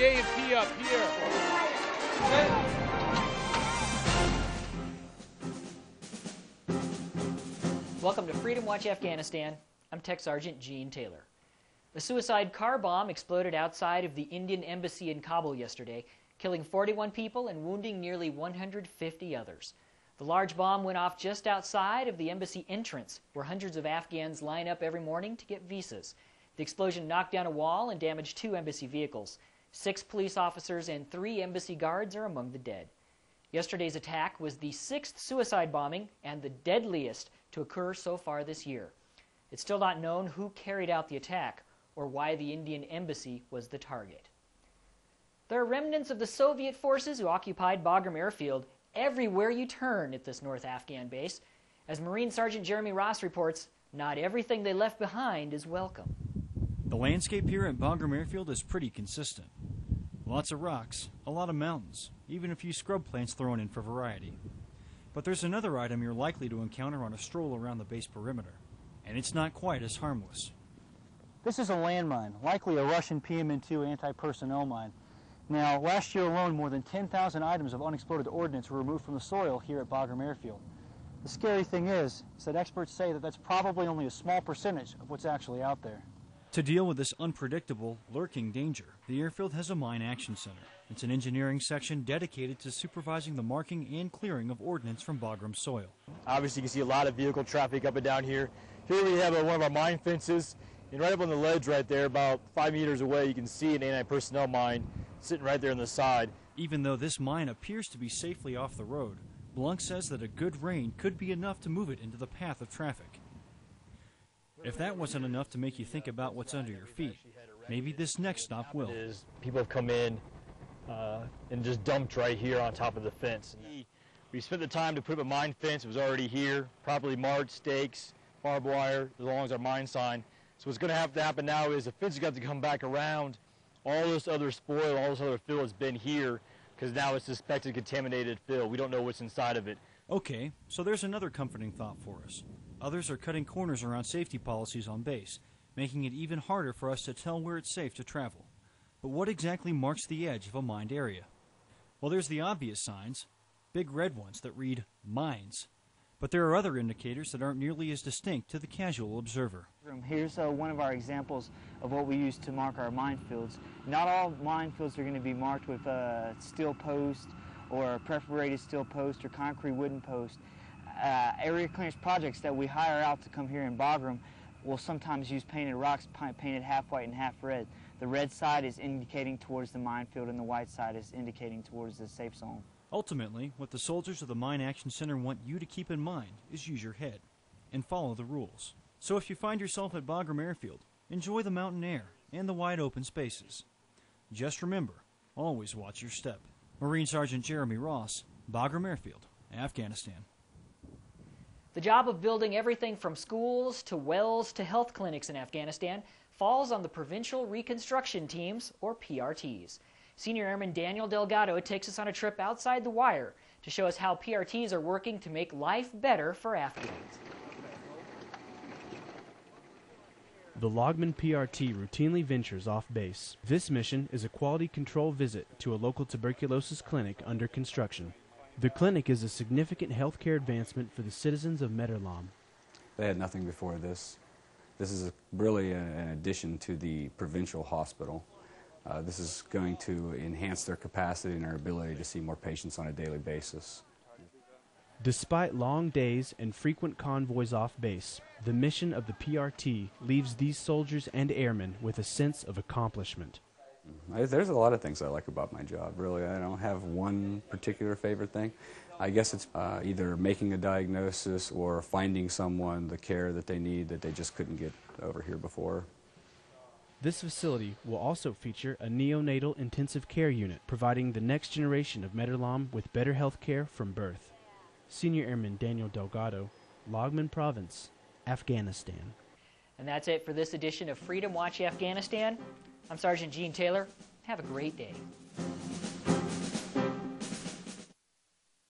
A&P up here. Welcome to Freedom Watch Afghanistan. I'm Tech Sergeant Gene Taylor. A suicide car bomb exploded outside of the Indian Embassy in Kabul yesterday, killing 41 people and wounding nearly 150 others. The large bomb went off just outside of the embassy entrance, where hundreds of Afghans line up every morning to get visas. The explosion knocked down a wall and damaged 2 embassy vehicles. 6 police officers and 3 embassy guards are among the dead. Yesterday's attack was the 6th suicide bombing and the deadliest to occur so far this year. It's still not known who carried out the attack or why the Indian embassy was the target. There are remnants of the Soviet forces who occupied Bagram Airfield everywhere you turn at this North Afghan base. As Marine Sergeant Jeremy Ross reports, not everything they left behind is welcome. The landscape here at Bagram Airfield is pretty consistent. Lots of rocks, a lot of mountains, even a few scrub plants thrown in for variety. But there's another item you're likely to encounter on a stroll around the base perimeter, and it's not quite as harmless. This is a landmine, likely a Russian PMN-2 anti-personnel mine. Now, last year alone, more than 10,000 items of unexploded ordnance were removed from the soil here at Bagram Airfield. The scary thing is that experts say that that's probably only a small percentage of what's actually out there. To deal with this unpredictable, lurking danger, the airfield has a Mine Action Center. It's an engineering section dedicated to supervising the marking and clearing of ordnance from Bagram soil. Obviously, you can see a lot of vehicle traffic up and down here. Here we have one of our mine fences, and right up on the ledge right there, about 5 meters away, you can see an anti-personnel mine sitting right there on the side. Even though this mine appears to be safely off the road, Blunk says that a good rain could be enough to move it into the path of traffic. If that wasn't enough to make you think about what's under your feet, maybe this next stop will. People have come in and just dumped right here on top of the fence. We spent the time to put up a mine fence. It was already here, properly marked, stakes, barbed wire, as long as our mine sign. So what's going to have to happen now is the fence has got to come back around. All this other spoil, all this other fill has been here because now it's suspected contaminated fill. We don't know what's inside of it. Okay, so there's another comforting thought for us. Others are cutting corners around safety policies on base, making it even harder for us to tell where it's safe to travel. But what exactly marks the edge of a mined area? Well, there's the obvious signs, big red ones that read mines. But there are other indicators that aren't nearly as distinct to the casual observer. Here's one of our examples of what we use to mark our minefields. Not all minefields are going to be marked with steel post or perforated steel post or concrete wooden post. Area clearance projects that we hire out to come here in Bagram will sometimes use painted rocks painted half white and half red. The red side is indicating towards the minefield and the white side is indicating towards the safe zone. Ultimately, what the soldiers of the Mine Action Center want you to keep in mind is use your head and follow the rules. So if you find yourself at Bagram Airfield, enjoy the mountain air and the wide open spaces. Just remember, always watch your step. Marine Sergeant Jeremy Ross, Bagram Airfield, Afghanistan. The job of building everything from schools to wells to health clinics in Afghanistan falls on the Provincial Reconstruction Teams, or PRTs. Senior Airman Daniel Delgado takes us on a trip outside the wire to show us how PRTs are working to make life better for Afghans. The Logman PRT routinely ventures off base. This mission is a quality control visit to a local tuberculosis clinic under construction. The clinic is a significant healthcare advancement for the citizens of Mederlam. They had nothing before this. This is really an addition to the provincial hospital. This is going to enhance their capacity and their ability to see more patients on a daily basis. Despite long days and frequent convoys off base, the mission of the PRT leaves these soldiers and airmen with a sense of accomplishment. There's a lot of things I like about my job, really. I don't have one particular favorite thing. I guess it's either making a diagnosis or finding someone the care that they need that they just couldn't get over here before. This facility will also feature a neonatal intensive care unit, providing the next generation of Mederlam with better health care from birth. Senior Airman Daniel Delgado, Logman Province, Afghanistan. And that's it for this edition of Freedom Watch Afghanistan. I'm Sergeant Gene Taylor. Have a great day.